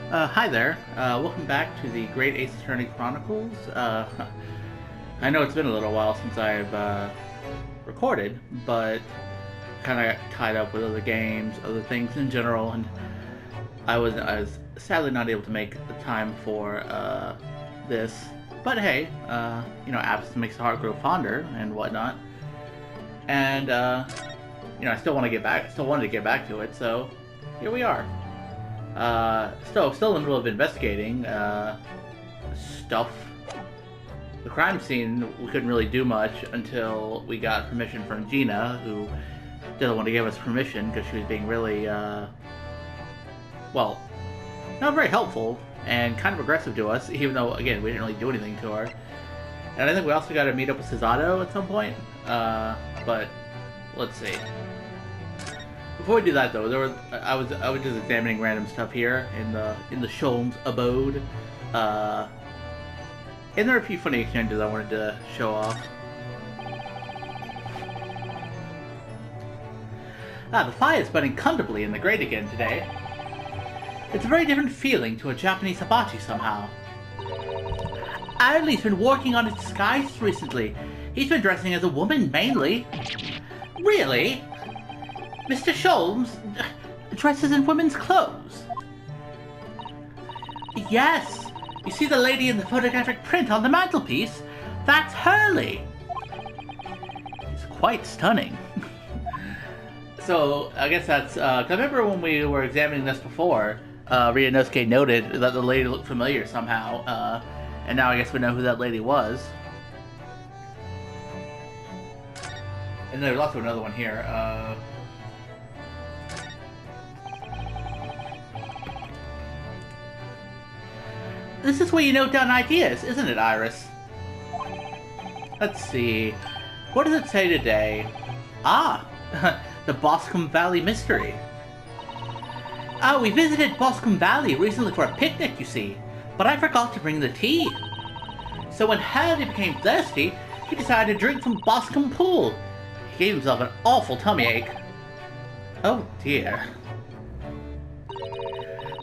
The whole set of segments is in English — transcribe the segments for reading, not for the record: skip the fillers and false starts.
Hi there. Welcome back to the Great Ace Attorney Chronicles. I know it's been a little while since I've recorded, but kind of got tied up with other games, other things in general, and I was sadly not able to make the time for this. But hey, absence makes the heart grow fonder and whatnot. And I still want to get back. Still wanted to get back to it, so here we are. Still in the middle of investigating stuff. The crime scene, we couldn't really do much until we got permission from Gina, who didn't want to give us permission because she was being really, well, not very helpful and kind of aggressive to us, even though, again, we didn't really do anything to her. And I think we also got to meet up with Cesado at some point, but let's see. Before we do that, though, I was just examining random stuff here in the Sholmes abode, and there are a few funny exchanges I wanted to show off. The fire is burning comfortably in the grate again today. It's a very different feeling to a Japanese hibachi somehow. Adley's been working on his disguise recently. He's been dressing as a woman mainly. Really? Mr. Sholmes dresses in women's clothes. Yes, you see the lady in the photographic print on the mantelpiece? That's Hurley. It's quite stunning. So, I guess that's, 'cause I remember when we were examining this before, Ryunosuke noted that the lady looked familiar somehow, and now I guess we know who that lady was. And there's also another one here, This is where you note down ideas, isn't it, Iris? Let's see. What does it say today? Ah, the Boscombe Valley mystery. Ah, we visited Boscombe Valley recently for a picnic, you see, but I forgot to bring the tea. So when Hurley became thirsty, he decided to drink from Boscombe Pool. He gave himself an awful tummy ache. Oh dear.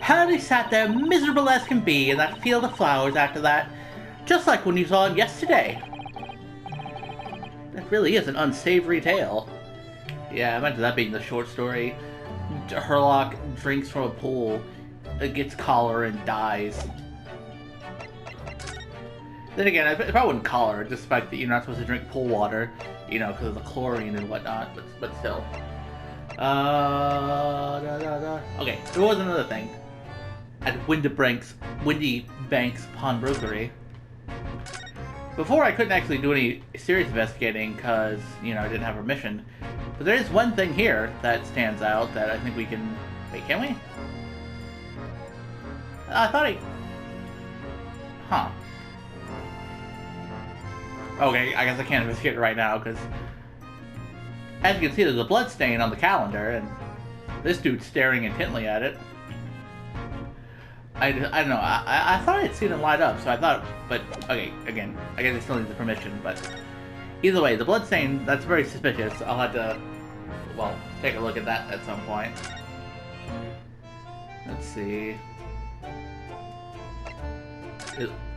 Hurley sat there miserable as can be in that field of flowers after that, just like when you saw him yesterday. That really is an unsavory tale. Yeah, I imagine that being the short story. Herlock drinks from a pool, gets cholera, and dies. Then again, I probably wouldn't cholera, just the fact that you're not supposed to drink pool water, because of the chlorine and whatnot, but still. Okay, there was another thing. At Windy Banks Pawnbrokery. Before, I couldn't actually do any serious investigating because, I didn't have permission. But there is one thing here that stands out that I think we can... Wait, can we? I thought I... Huh. Okay, I guess I can't investigate it right now because... As you can see, there's a blood stain on the calendar, and this dude's staring intently at it. I don't know, I thought I'd seen it light up, so I thought, but, okay, again, I guess I still need the permission, but either way, the bloodstain, that's very suspicious. I'll have to, well, take a look at that at some point. Let's see.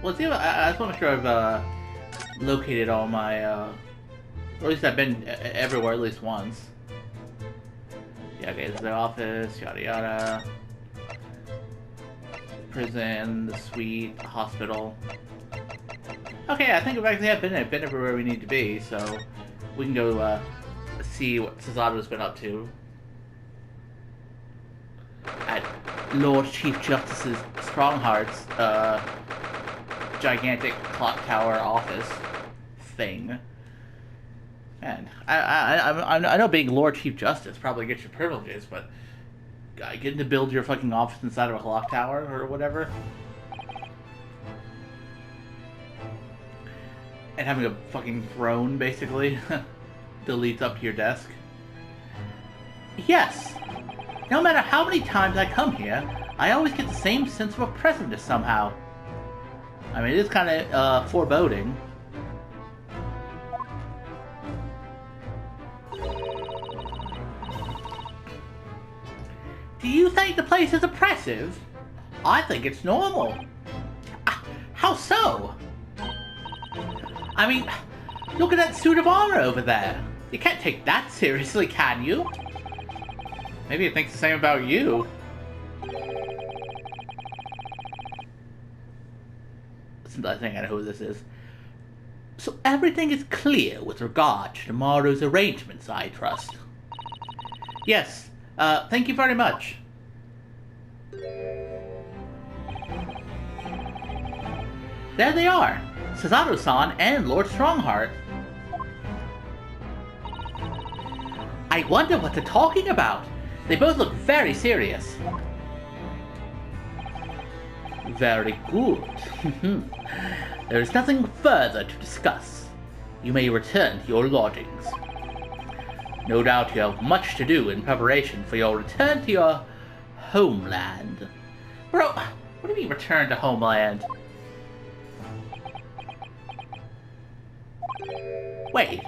Let's see if I just want to make sure I've located all my, or at least I've been everywhere at least once. Yeah, okay, this is the office, yada yada. Prison, the suite, the hospital. Okay, I think we actually have been everywhere we need to be, so we can go see what Cesado's been up to at Lord Chief Justice's Strongheart's gigantic clock tower office thing. Man, I know being Lord Chief Justice probably gets you privileges, but getting to build your fucking office inside of a clock tower or whatever, and having a fucking throne basically that leads up to your desk. Yes, no matter how many times I come here, I always get the same sense of oppressiveness somehow. I mean, it is kind of foreboding. Do you think the place is oppressive? I think it's normal. How so? I mean, look at that suit of armor over there. You can't take that seriously, can you? Maybe it thinks the same about you. I think I know who this is. So everything is clear with regard to tomorrow's arrangements, I trust. Yes, thank you very much. There they are, Susato-san and Lord Strongheart. I wonder what they're talking about. They both look very serious. Very good. There is nothing further to discuss. You may return to your lodgings. No doubt you have much to do in preparation for your return to your homeland. Bro, what do you mean return to homeland? Wait,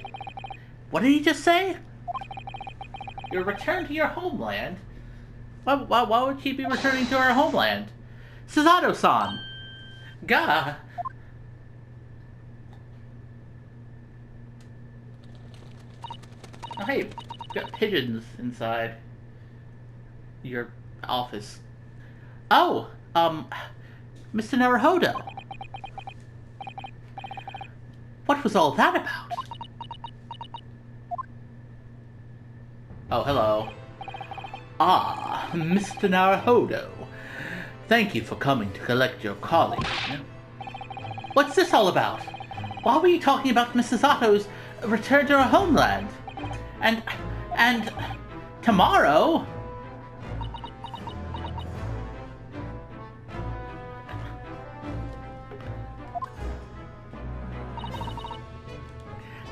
what did he just say? Your return to your homeland? Why would she be returning to her homeland? Susato-san! Gah! Oh, hey, got pigeons inside your office. Oh, Mr. Naruhodo. What was all that about? Oh, hello. Ah, Mr. Naruhodo. Thank you for coming to collect your colleague. What's this all about? Why were you talking about Mrs. Sato's return to her homeland? And tomorrow?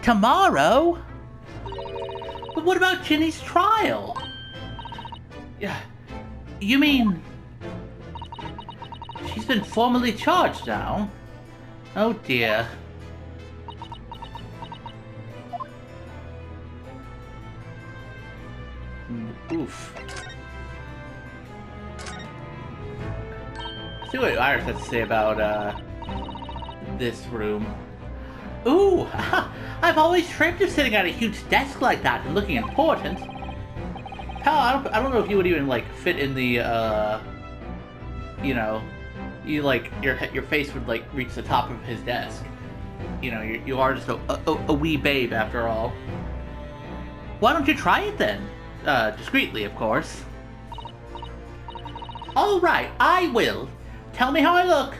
Tomorrow? But what about Ginny's trial? Yeah, you mean... She's been formally charged now? Oh dear. Oof. Let's see what Iris has to say about, this room. Ooh! I've always dreamt of sitting at a huge desk like that and looking important. Pal, I don't know if you would even, like, fit in the, you know... You, like, your face would, like, reach the top of his desk. You know, you are just a wee babe, after all. Why don't you try it, then? Discreetly, of course. Alright, I will. Tell me how I look.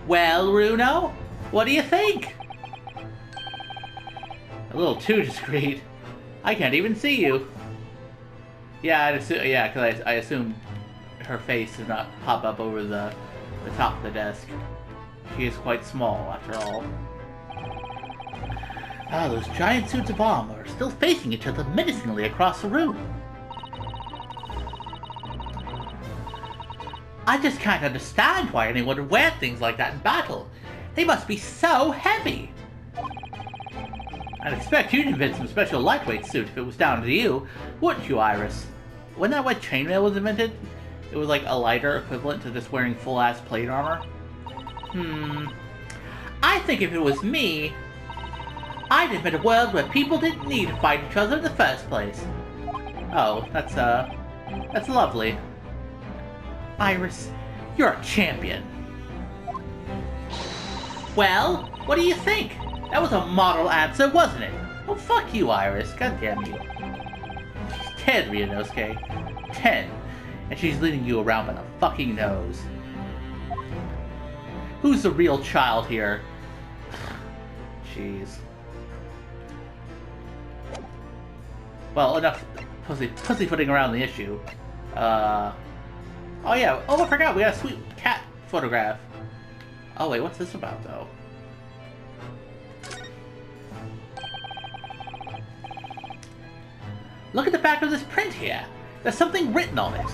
Well, Runo, what do you think? A little too discreet. I can't even see you. Yeah, because I assumed her face did not pop up over the top of the desk. She is quite small, after all. Ah, those giant suits of armor are still facing each other menacingly across the room. I just can't understand why anyone would wear things like that in battle. They must be so heavy. I'd expect you'd invent some special lightweight suit if it was down to you, wouldn't you, Iris? When that white chainmail was invented, it was like a lighter equivalent to just wearing full-ass plate armor. I think if it was me, I'd invent a world where people didn't need to fight each other in the first place. Oh, that's lovely. Iris, you're a champion. Well, what do you think? That was a model answer, wasn't it? Oh, fuck you, Iris. God damn you. She's 10, Ryunosuke. 10. And she's leading you around by the fucking nose. Who's the real child here? Jeez. Well, enough pussyfooting around the issue. Oh yeah, oh I forgot, we got a sweet cat photograph. Oh wait, what's this about though? Look at the back of this print here. There's something written on it.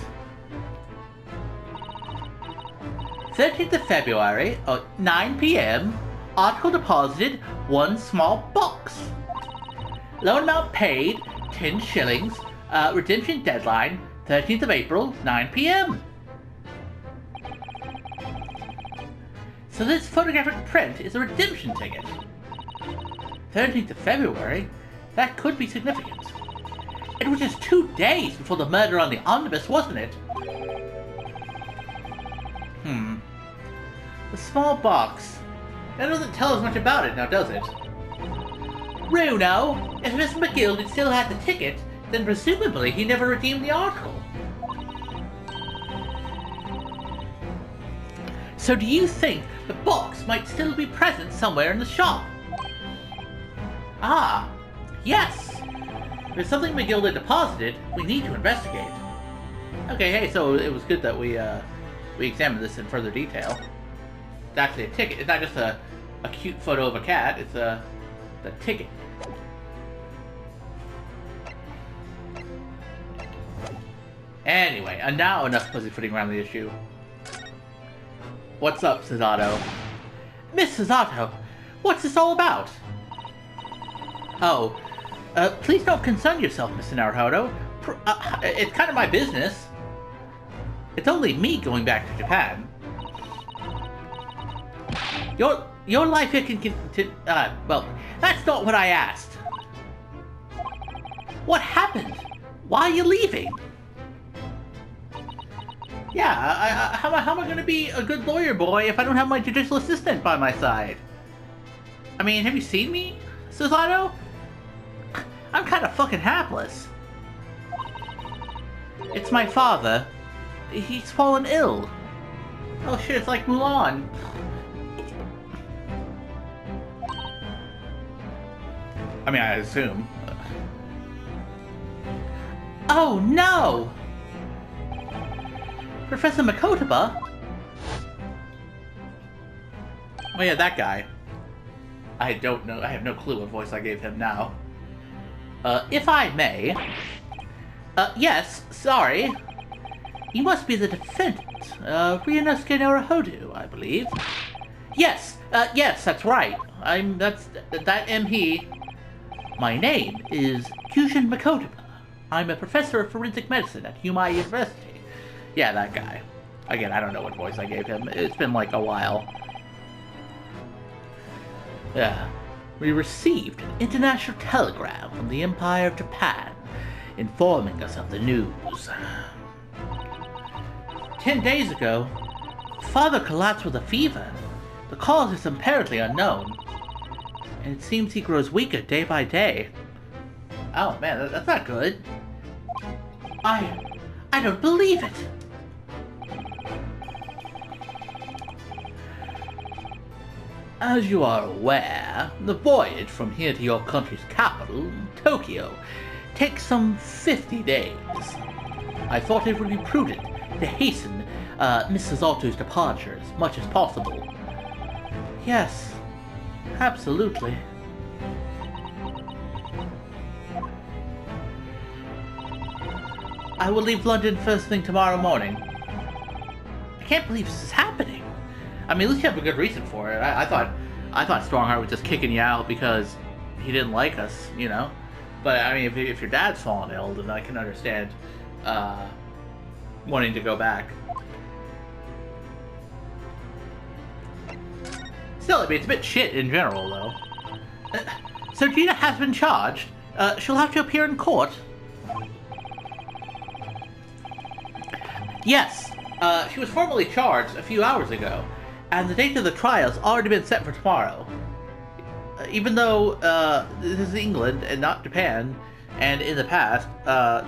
13th of February, 9 p.m. Article deposited, 1 small box. Loan amount paid, 10 shillings. Redemption deadline, 13th of April, 9 p.m. So this photographic print is a redemption ticket. 13th of February? That could be significant. It was just 2 days before the murder on the omnibus, wasn't it? The small box. That doesn't tell us much about it now, does it? Bruno, if Mr. McGilden still had the ticket, then presumably he never redeemed the article. So do you think the box might still be present somewhere in the shop? Ah, yes! If it's something McGilden deposited, we need to investigate. Okay, hey, so it was good that we examined this in further detail. It's actually a ticket. It's not just a cute photo of a cat, it's the ticket. Anyway, and now enough pussyfooting around the issue. What's up, Cesato? Miss Cesato, what's this all about? Oh, please don't concern yourself, Mr. Naruhodo. It's kind of my business. It's only me going back to Japan. Your life here can well, that's not what I asked. What happened? Why are you leaving? Yeah, how am I going to be a good lawyer boy if I don't have my judicial assistant by my side? I mean, have you seen me, Cesato? I'm kind of fucking hapless. It's my father. He's fallen ill. Oh shit, it's like Mulan. I mean, I assume. Oh no! Professor Makotaba? Oh yeah, that guy. I don't know, I have no clue what voice I gave him now. If I may... yes, sorry. You must be the defendant, Ryunosuke Naruhodo, I believe. Yes, yes, that's right. That am he. My name is Kyushin Makotaba. I'm a professor of forensic medicine at Humai University. Yeah, that guy. Again, I don't know what voice I gave him. It's been like a while. Yeah. We received an international telegram from the Empire of Japan informing us of the news. 10 days ago, Father collapsed with a fever. The cause is apparently unknown, and it seems he grows weaker day by day. Oh man, that's not good. I don't believe it. As you are aware, the voyage from here to your country's capital, Tokyo, takes some 50 days. I thought it would be prudent to hasten Mrs. Alto's departure as much as possible. Yes, absolutely. I will leave London first thing tomorrow morning. I can't believe this is happening. I mean, at least you have a good reason for it. I thought Strongheart was just kicking you out because he didn't like us, you know? But, I mean, if your dad's fallen ill, then I can understand wanting to go back. Still, I mean, it's a bit shit in general, though. So Gina has been charged. She'll have to appear in court. Yes, she was formally charged a few hours ago, and the date of the trial's already been set for tomorrow. Even though this is England and not Japan, and in the past,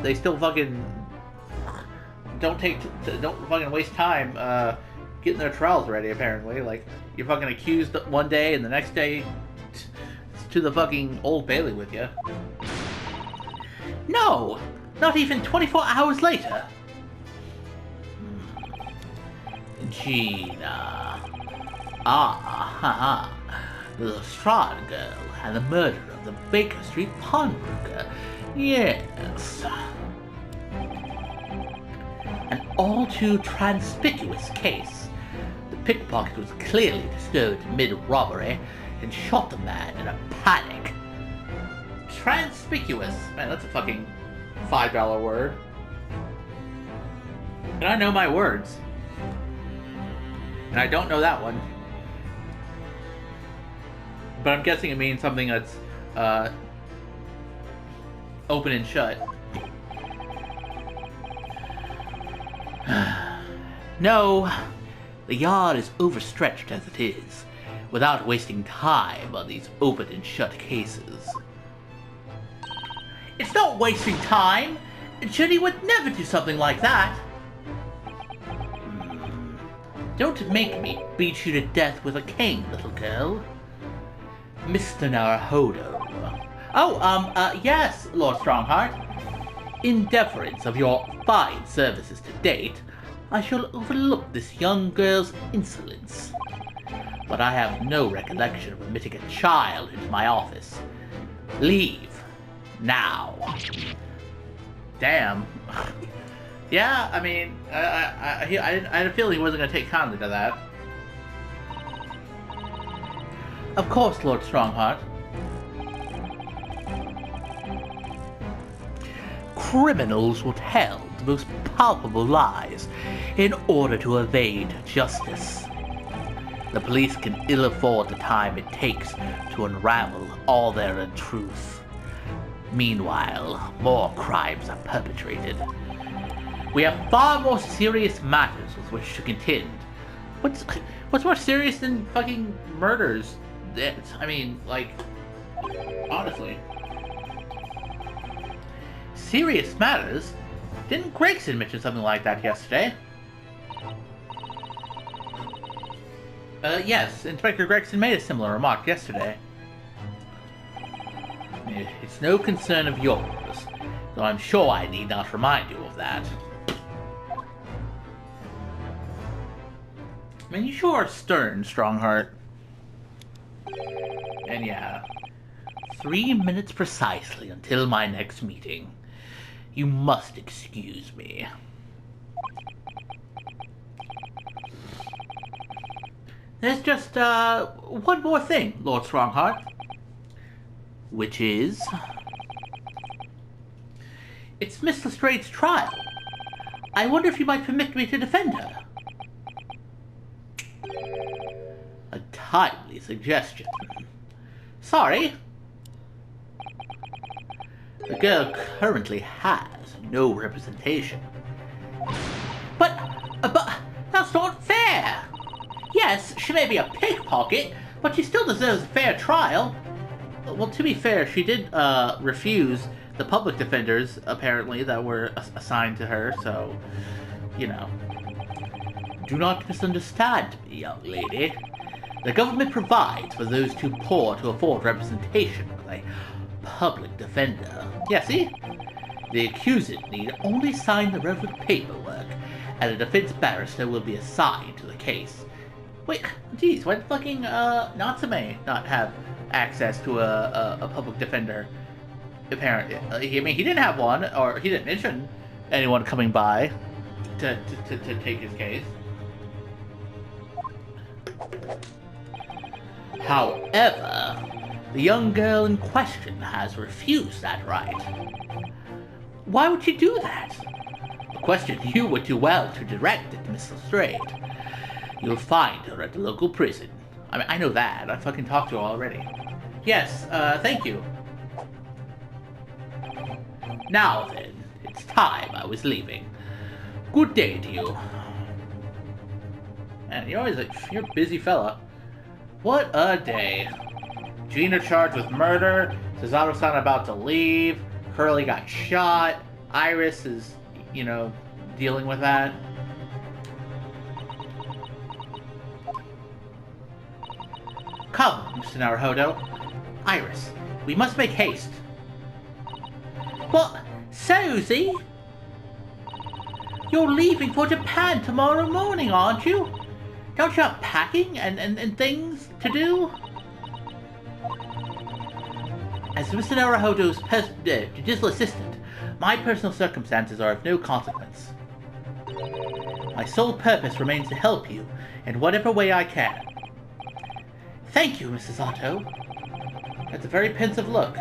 they still fucking don't fucking waste time getting their trials ready. Apparently, like you're fucking accused one day, and the next day to the fucking Old Bailey with you. No, not even 24 hours later. Gina. The Strahd girl and the murder of the Baker Street pawnbroker. Yes. An all too conspicuous case. The pickpocket was clearly disturbed mid-robbery and shot the man in a panic. Conspicuous. Man, that's a fucking $5 word. And I know my words. And I don't know that one. But I'm guessing it means something that's open and shut. No, the yard is overstretched as it is, without wasting time on these open and shut cases. It's not wasting time! Jenny would never do something like that! Don't make me beat you to death with a cane, little girl. Mr. Naruhodo. Oh, yes, Lord Strongheart. In deference of your fine services to date, I shall overlook this young girl's insolence. But I have no recollection of admitting a child into my office. Leave. Now. Damn. Yeah, I mean, I had a feeling he wasn't going to take kindly to that. Of course, Lord Strongheart. Criminals will tell the most palpable lies in order to evade justice. The police can ill afford the time it takes to unravel all their untruths. Meanwhile, more crimes are perpetrated. We have far more serious matters with which to contend. What's more serious than fucking murders? I mean, like, honestly. Serious matters? Didn't Gregson mention something like that yesterday? Yes, Inspector Gregson made a similar remark yesterday. It's no concern of yours, though I'm sure I need not remind you of that. I mean, you sure are stern, Strongheart. And yeah, 3 minutes precisely until my next meeting. You must excuse me. There's just, one more thing, Lord Strongheart. Which is... It's Miss Lestrade's trial. I wonder if you might permit me to defend her. A timely suggestion. Sorry. The girl currently has no representation. But that's not fair! Yes, she may be a pickpocket, but she still deserves a fair trial. Well, to be fair, she did refuse the public defenders, apparently, that were assigned to her, so, you know. Do not misunderstand me, young lady. The government provides for those too poor to afford representation with a public defender. Yeah, see? The accused need only sign the relevant paperwork, and a defense barrister will be assigned to the case. Wait, geez, why did fucking Natsume not have access to a public defender? Apparently, I mean, he didn't have one, or he didn't mention anyone coming by to take his case. However, the young girl in question has refused that right. Why would she do that? A question you would do well to direct at Miss Lestrade. You'll find her at the local prison. I mean, I know that. I fucking talked to her already. Yes, thank you. Now then, it's time I was leaving. Good day to you. Man, you're a busy fella. What a day. Gina charged with murder. Suzato-san about to leave. Curly got shot. Iris is, you know, dealing with that. Come, Mr. Naruhodo. Iris, we must make haste. What? Susie? You're leaving for Japan tomorrow morning, aren't you? Don't you have packing and things to do? As Mr. Naruhodo's judicial assistant, my personal circumstances are of no consequence. My sole purpose remains to help you in whatever way I can. Thank you, Mrs. Otto. That's a very pensive look.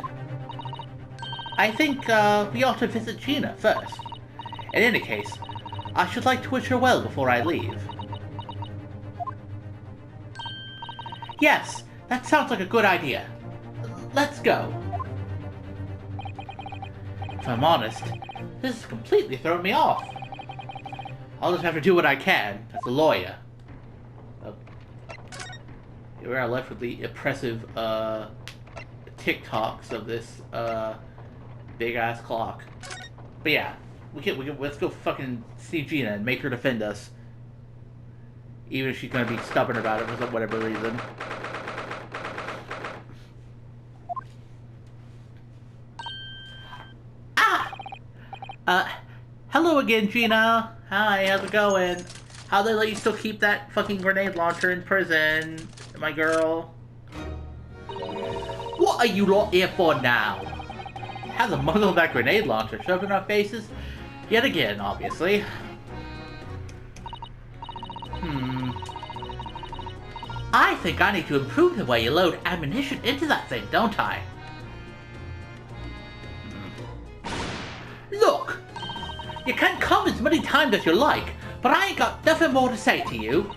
I think we ought to visit Gina first. In any case, I should like to wish her well before I leave. Yes, that sounds like a good idea. Let's go. If I'm honest, this has completely thrown me off. I'll just have to do what I can as a lawyer. Here we are left with the impressive TikToks of this big ass clock. But yeah, we can let's go fucking see Gina and make her defend us. Even if she's gonna be stubborn about it for whatever reason. Hello again, Gina. Hi, how's it going? How'd they let you still keep that fucking grenade launcher in prison, my girl? What are you lot here for now? Have the muzzle of that grenade launcher shoved in our faces? Yet again, obviously. I think I need to improve the way you load ammunition into that thing, don't I? Look! You can come as many times as you like, but I ain't got nothing more to say to you.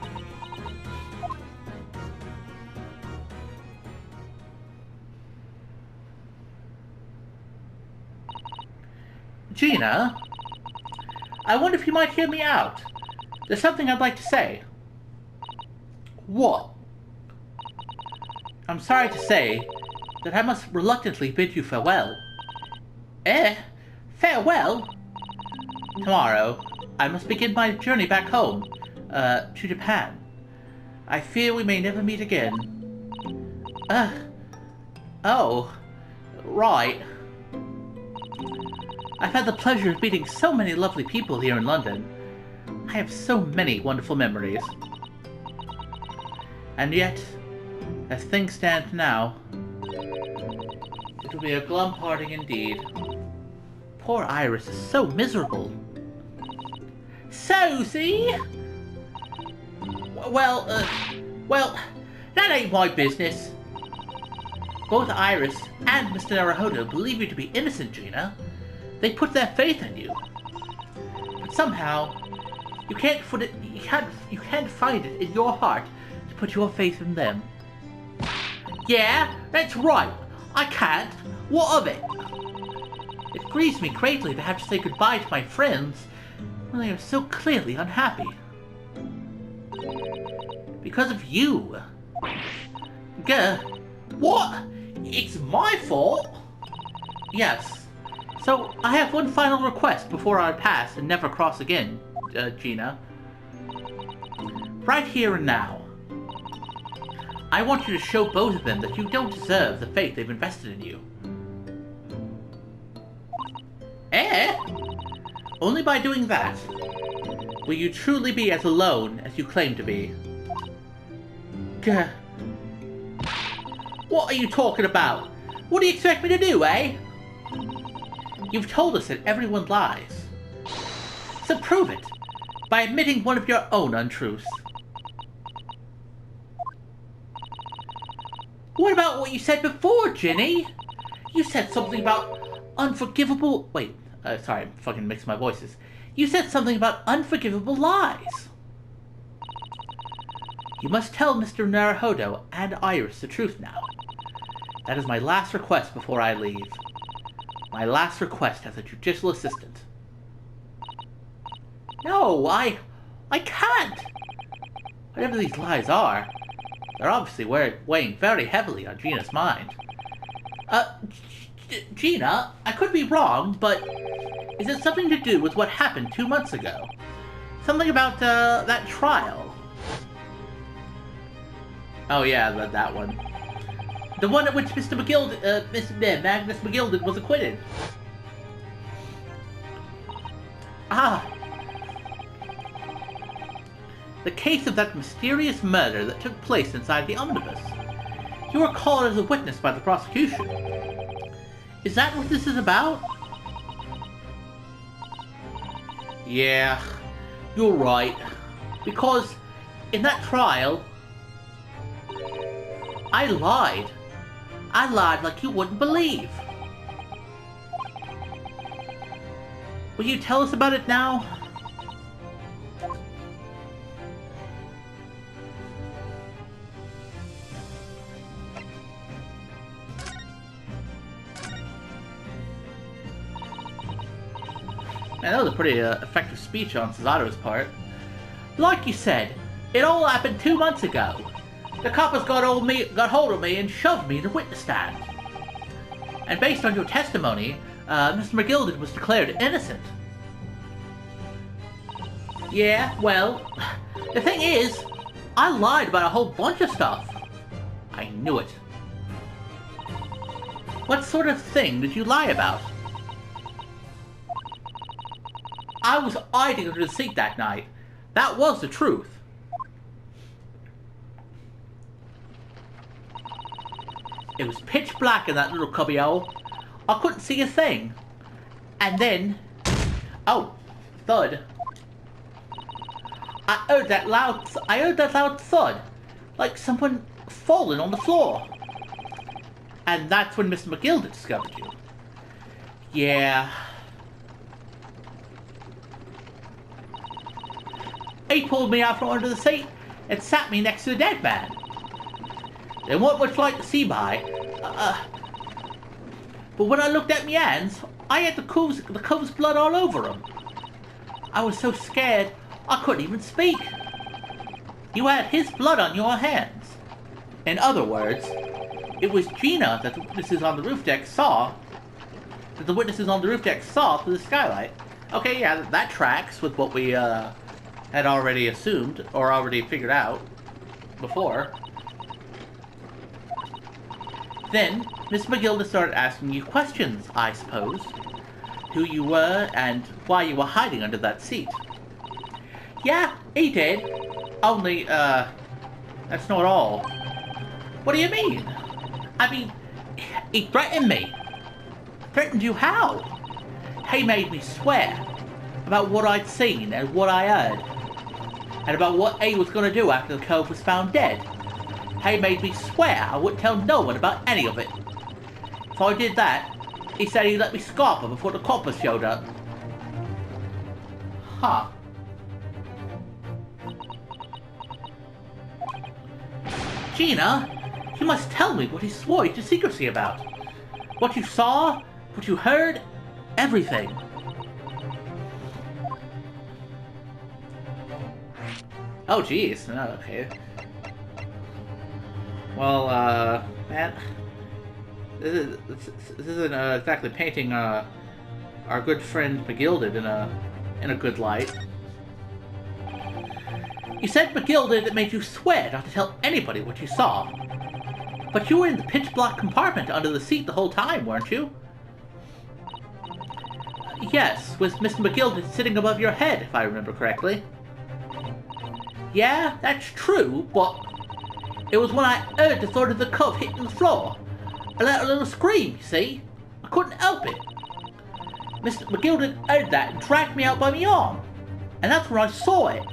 Gina? I wonder if you might hear me out. There's something I'd like to say. What? I'm sorry to say that I must reluctantly bid you farewell. Eh? Farewell? Tomorrow, I must begin my journey back home, to Japan. I fear we may never meet again. Oh, right. I've had the pleasure of meeting so many lovely people here in London. I have so many wonderful memories. And yet, as things stand now, it will be a glum parting indeed. Poor Iris is so miserable. So, see? Well, that ain't my business. Both Iris and Mr. Naruhodo believe you to be innocent, Gina. They put their faith in you. But somehow, you can't find it in your heart to put your faith in them. Yeah, that's right. I can't. What of it? It grieves me greatly to have to say goodbye to my friends when they are so clearly unhappy. Because of you. Gah. What? It's my fault? Yes. So, I have one final request before I pass and never cross again, Gina. Right here and now. I want you to show both of them that you don't deserve the faith they've invested in you. Eh? Only by doing that will you truly be as alone as you claim to be. Gah. What are you talking about? What do you expect me to do, eh? You've told us that everyone lies. So prove it, by admitting one of your own untruths. What about what you said before, Ginny? You said something about unforgivable... Wait, sorry, I'm fucking mixing my voices. You said something about unforgivable lies. You must tell Mr. Naruhodo and Iris the truth now. That is my last request before I leave. My last request as a judicial assistant. No, I can't! Whatever these lies are, they're obviously weighing very heavily on Gina's mind. Gina, I could be wrong, but is it something to do with what happened 2 months ago? Something about, that trial? Oh yeah, that one. The one at which Mr. Magnus McGilded was acquitted. Ah! The case of that mysterious murder that took place inside the omnibus. You were called as a witness by the prosecution. Is that what this is about? Yeah, you're right. Because in that trial, I lied. I lied like you wouldn't believe. Will you tell us about it now? And that was a pretty effective speech on Cesato's part. Like you said, it all happened 2 months ago. The coppers got hold of me and shoved me in the witness stand. And based on your testimony, Mr. McGilded was declared innocent. Yeah, well, the thing is, I lied about a whole bunch of stuff. I knew it. What sort of thing did you lie about? I was hiding under the seat that night. That was the truth. It was pitch black in that little cubbyhole. I couldn't see a thing. And then... oh, thud. I heard that loud thud. Like someone falling on the floor. And that's when Mr. McGilded discovered you. Yeah. He pulled me out from under the seat and sat me next to the dead man. There wasn't much light to see by. But when I looked at my hands, I had the cove's blood all over them. I was so scared, I couldn't even speak. You had his blood on your hands. In other words, it was Gina that the witnesses on the roof deck saw. That the witnesses on the roof deck saw through the skylight. Okay, yeah, that tracks with what we had already assumed or already figured out before. Then, Miss McGilda started asking you questions, I suppose. Who you were and why you were hiding under that seat. Yeah, he did. Only, that's not all. What do you mean? I mean, he threatened me. Threatened you how? He made me swear about what I'd seen and what I heard. And about what he was going to do after the cove was found dead. He made me swear I wouldn't tell no one about any of it. If I did that, he said he'd let me scarper before the coppers showed up. Huh. Gina, you must tell me what he swore you to secrecy about. What you saw, what you heard, everything. Oh, jeez. Oh, okay. Well, man, this isn't exactly painting our good friend McGilded in a good light. You said McGilded made you swear not to tell anybody what you saw. But you were in the pitch black compartment under the seat the whole time, weren't you? Yes, with Mr. McGilded sitting above your head, if I remember correctly. Yeah, that's true, but it was when I heard the thud of the cup hitting the floor. I let a little scream, you see? I couldn't help it. Mr. McGilded heard that and dragged me out by my arm. And that's when I saw it.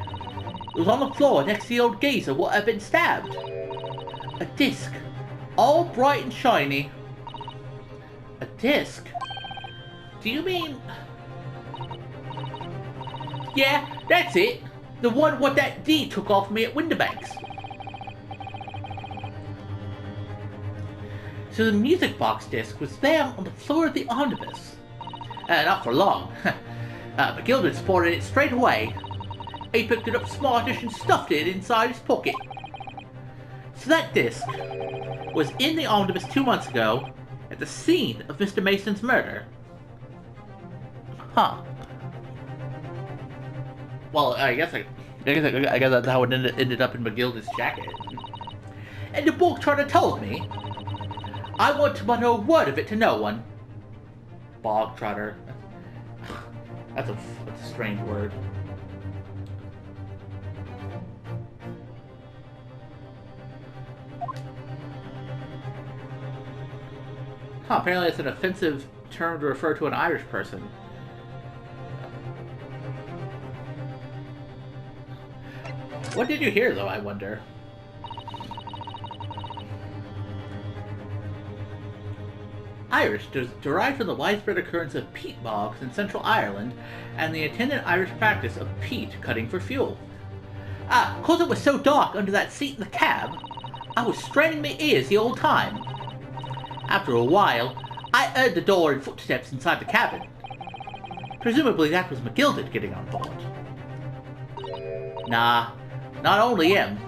It was on the floor next to the old geezer what had been stabbed. A disc. All bright and shiny. A disc? Do you mean... Yeah, that's it. The one what that D took off me at Winterbanks. So the music box disc was there on the floor of the omnibus. Not for long. McGilded spotted it straight away. He picked it up smartish and stuffed it inside his pocket. So that disc was in the omnibus 2 months ago at the scene of Mr. Mason's murder. Huh. Well, I guess that's how it ended up in McGilded's jacket. And the book trotter told me, I want to utter a word of it to no one. Bog trotter. That's a strange word. Huh, apparently it's an offensive term to refer to an Irish person. What did you hear, though, I wonder? Irish derived from the widespread occurrence of peat bogs in Central Ireland and the attendant Irish practice of peat cutting for fuel. Cause it was so dark under that seat in the cab, I was straining my ears the whole time. After a while, I heard the door and footsteps inside the cabin. Presumably that was McGilded getting on board. Nah, not only him.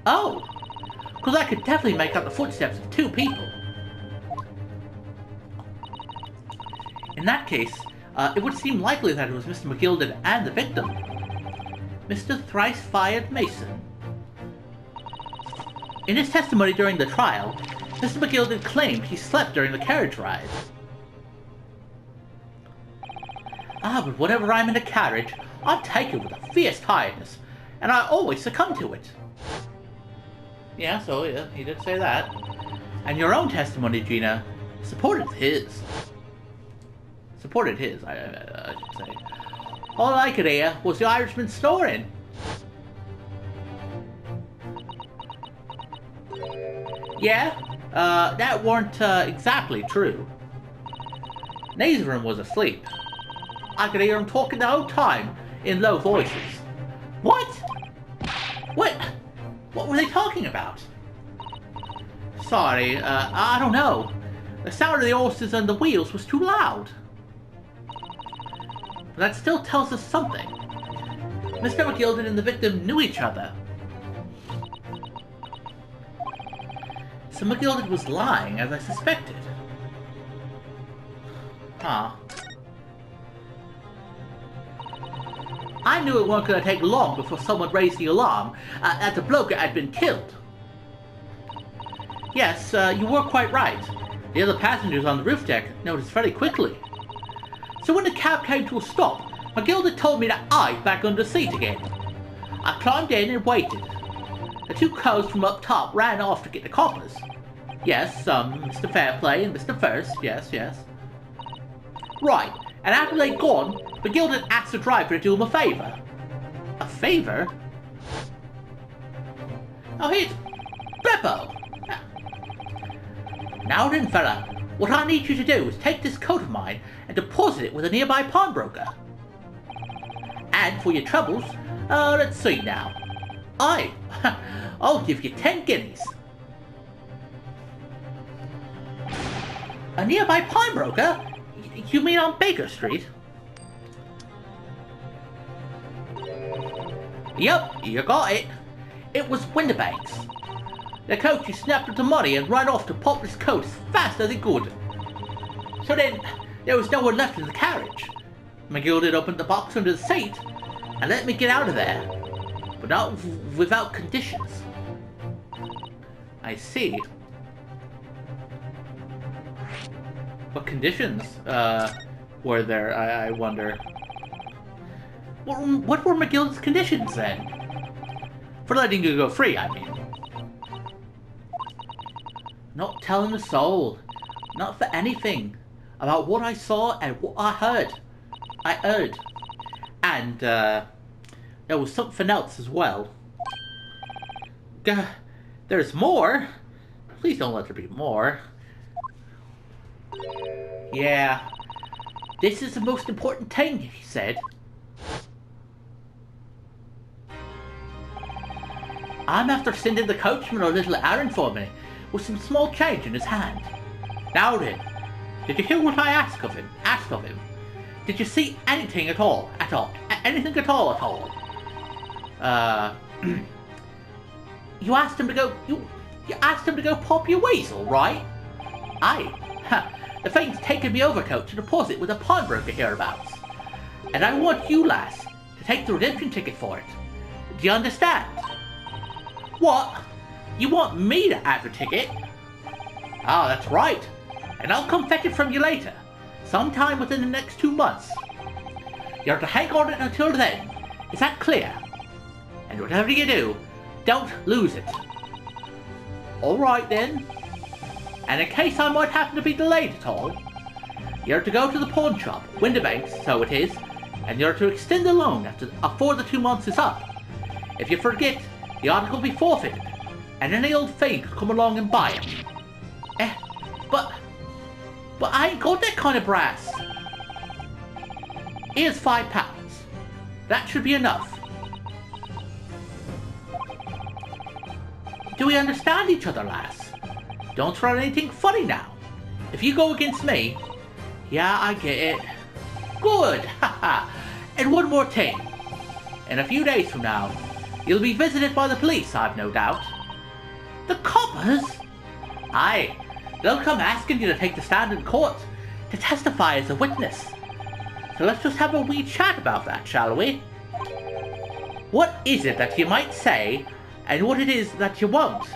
Oh, because I could definitely make out the footsteps of 2 people. In that case, it would seem likely that it was Mr. McGilded and the victim. Mr. Thrice-Fired Mason. In his testimony during the trial, Mr. McGilded claimed he slept during the carriage ride. But whenever I'm in a carriage, I take it with a fierce tiredness, and I always succumb to it. Yeah, he did say that. And your own testimony, Gina, supported his. I should say. All I could hear was the Irishman snoring. Yeah, that weren't exactly true. Neither of them was asleep. I could hear him talking the whole time in low voices. What? What were they talking about? Sorry, I don't know. The sound of the horses and the wheels was too loud. But that still tells us something. Mr. McGilded and the victim knew each other. So McGilded was lying, as I suspected. Huh. I knew it weren't going to take long before someone raised the alarm that the bloke had been killed. Yes, you were quite right. The other passengers on the roof deck noticed very quickly. So when the cab came to a stop, McGilded told me to hide back under the seat again. I climbed in and waited. The 2 cows from up top ran off to get the coppers. Yes, Mr. Fairplay and Mr. First, yes. Right, and after they'd gone, McGilded asked the driver to do him a favour. A favour? Oh, here's Beppo! Now then, fella, what I need you to do is take this coat of mine and deposit it with a nearby pawnbroker. And for your troubles, let's see now. I'll give you 10 guineas. A nearby pawnbroker? You mean on Baker Street? Yup, you got it. It was Winterbank's. The coachee snapped up the money and ran off to pop his coat as fast as he could. So then, there was no one left in the carriage. McGilded opened the box under the seat and let me get out of there, but not without conditions. I see. What conditions were there, I wonder? What were McGilded's conditions then? For letting you go free, I mean. Not telling a soul. Not for anything. About what I saw and what I heard. And, there was something else as well. There's more? Please don't let there be more. Yeah. This is the most important thing, he said. I'm after sending the coachman a little errand for me, with some small change in his hand. Now then, did you hear what I asked of him? Did you see anything at all? Anything at all? You asked him to go, you asked him to go pop your weasel, right? Aye. The thing's taken me overcoat to deposit with a pawnbroker hereabouts. And I want you, lass, to take the redemption ticket for it. Do you understand? What? You want me to have the ticket? Ah, that's right. And I'll come fetch it from you later, sometime within the next 2 months. You're to hang on it until then. Is that clear? And whatever you do, don't lose it. All right then. And in case I might happen to be delayed at all, you're to go to the pawn shop, Winterbank's, so it is, and you're to extend the loan afore the 2 months is up. If you forget, the article will be forfeited, and any old thing could come along and buy it. But I ain't got that kind of brass. Here's £5. That should be enough. Do we understand each other, lass? Don't throw anything funny now. If you go against me, yeah, I get it. Good! Haha! And one more thing. In a few days from now, you'll be visited by the police, I've no doubt. The coppers? Aye. They'll come asking you to take the stand in court, to testify as a witness. So let's just have a wee chat about that, shall we? What is it that you might say, and what it is that you won't?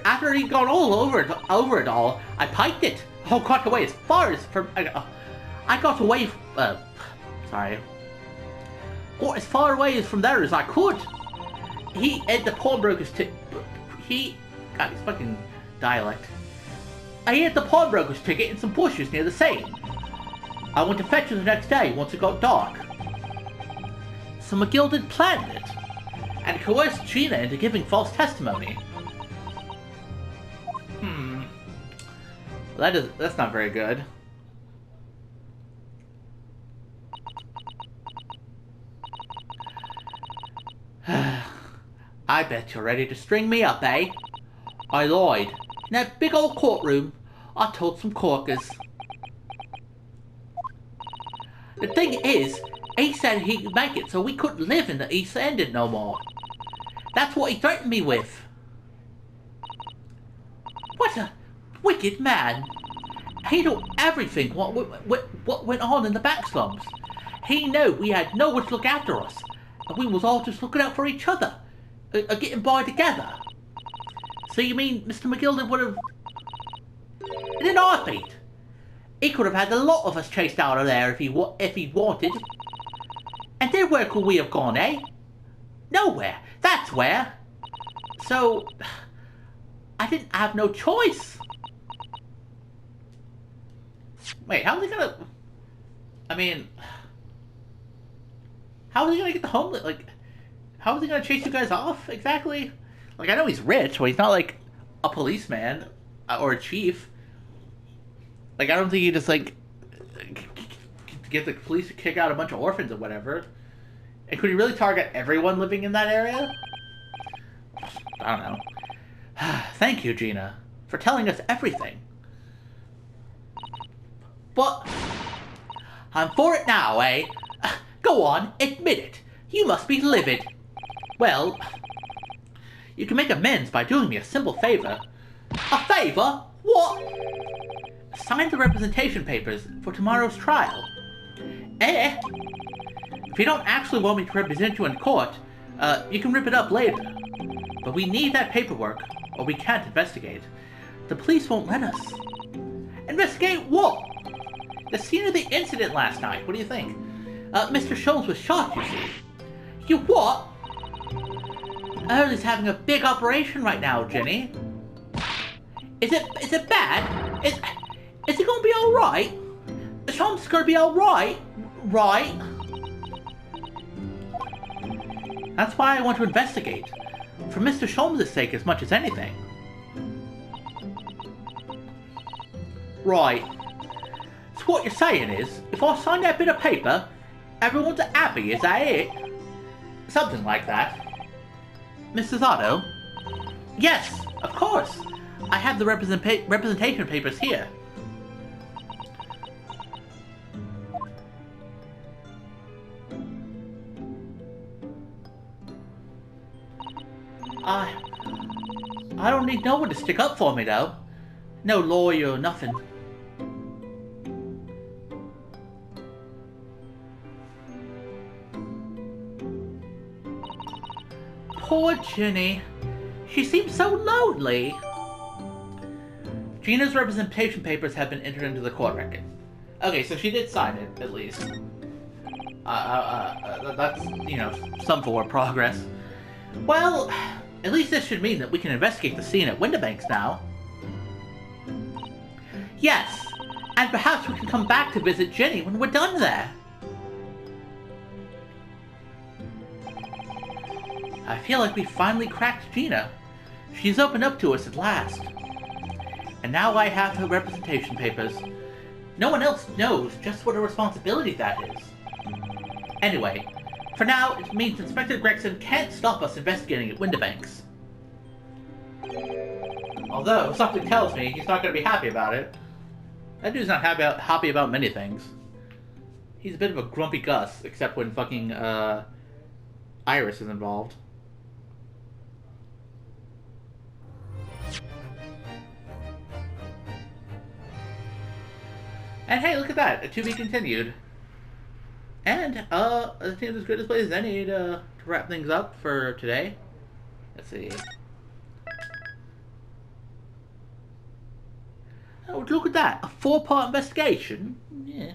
After he'd gone all over it all, I piked it. Oh, got away as far as from. I got away. Sorry. Got as far away as from there as I could. He had the pawnbroker's ticket. God, his fucking dialect. I had the pawnbroker's ticket in some bushes near the Seine. I went to fetch it the next day once it got dark. So McGill had planned it and coerced Gina into giving false testimony. That's not very good. I bet you're ready to string me up, eh? I lied. In that big old courtroom, I told some corkers. The thing is, he said he'd make it so we couldn't live in the East End no more. That's what he threatened me with. What a wicked man. He knew everything what went on in the back slums. He knew we had no one to look after us, and we was all just looking out for each other, getting by together. So you mean Mr. McGilden would have... In an heartbeat, he could have had the lot of us chased out of there if he wanted. And then where could we have gone, eh? Nowhere. That's where. So... I didn't have no choice. Wait, how are they gonna... I mean... How are they gonna get the homeless... Like, how are they gonna chase you guys off, exactly? Like, I know he's rich, but he's not, like, a policeman or a chief. Like, I don't think he just, like... get the police to kick out a bunch of orphans or whatever. And could he really target everyone living in that area? I don't know. Thank you, Gina, for telling us everything. But I'm for it now, eh? Go on, admit it. You must be livid. Well, you can make amends by doing me a simple favor. A favor? What? Sign the representation papers for tomorrow's trial. Eh? If you don't actually want me to represent you in court, you can rip it up later. But we need that paperwork, or we can't investigate. The police won't let us. Investigate what? The scene of the incident last night. What do you think? Mr. Sholmes was shot, you see. You what? Early's having a big operation right now, Jenny. Is it bad? Is it gonna be alright? The Sholmes gonna be alright? Right? That's why I want to investigate. For Mr. Sholmes' sake as much as anything. Right. So what you're saying is, if I sign that bit of paper, everyone's happy, is that it? Something like that. Mrs. Otto? Yes, of course. I have the representation papers here. I don't need no one to stick up for me, though. No lawyer or nothing. Poor Jenny. She seems so lonely. Gina's representation papers have been entered into the court record. Okay, so she did sign it, at least. That's, you know, some forward progress. Well... At least this should mean that we can investigate the scene at Windibanks now. Yes, and perhaps we can come back to visit Jenny when we're done there. I feel like we finally cracked Gina. She's opened up to us at last. And now I have her representation papers. No one else knows just what a responsibility that is. Anyway, for now, it means Inspector Gregson can't stop us investigating at Windibanks. Although, something tells me he's not going to be happy about it. That dude's not happy about many things. He's a bit of a grumpy Gus, except when fucking, Iris is involved. And hey, look at that, a to be continued. And, I think as good a place as any to wrap things up for today. Let's see. Oh, look at that, a 4-part investigation? Yeah.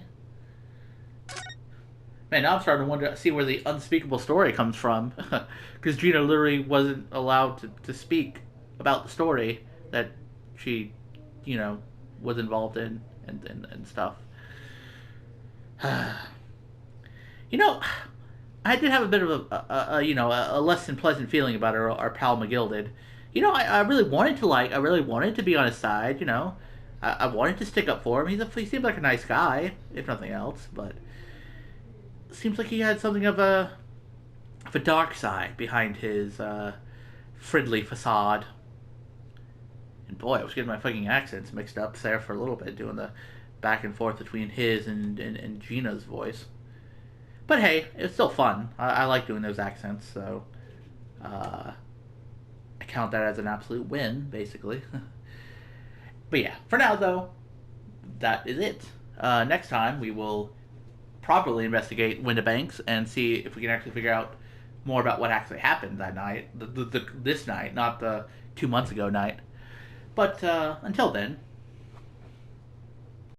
Man, now I'm starting to wonder, see where the unspeakable story comes from. Because Gina literally wasn't allowed to speak about the story that she, you know, was involved in and stuff. You know, I did have a bit of a less than pleasant feeling about our pal McGill did. You know, I really wanted to be on his side, you know. I wanted to stick up for him. He seemed like a nice guy, if nothing else, but it seems like he had something of a dark side behind his friendly facade. And boy, I was getting my fucking accents mixed up there for a little bit, doing the back and forth between his and Gina's voice. But hey, it's still fun. I like doing those accents, so I count that as an absolute win, basically. But yeah, for now though, that is it. Next time we will properly investigate Windibanks and see if we can actually figure out more about what actually happened that night. This night, not the 2 months ago night. But until then,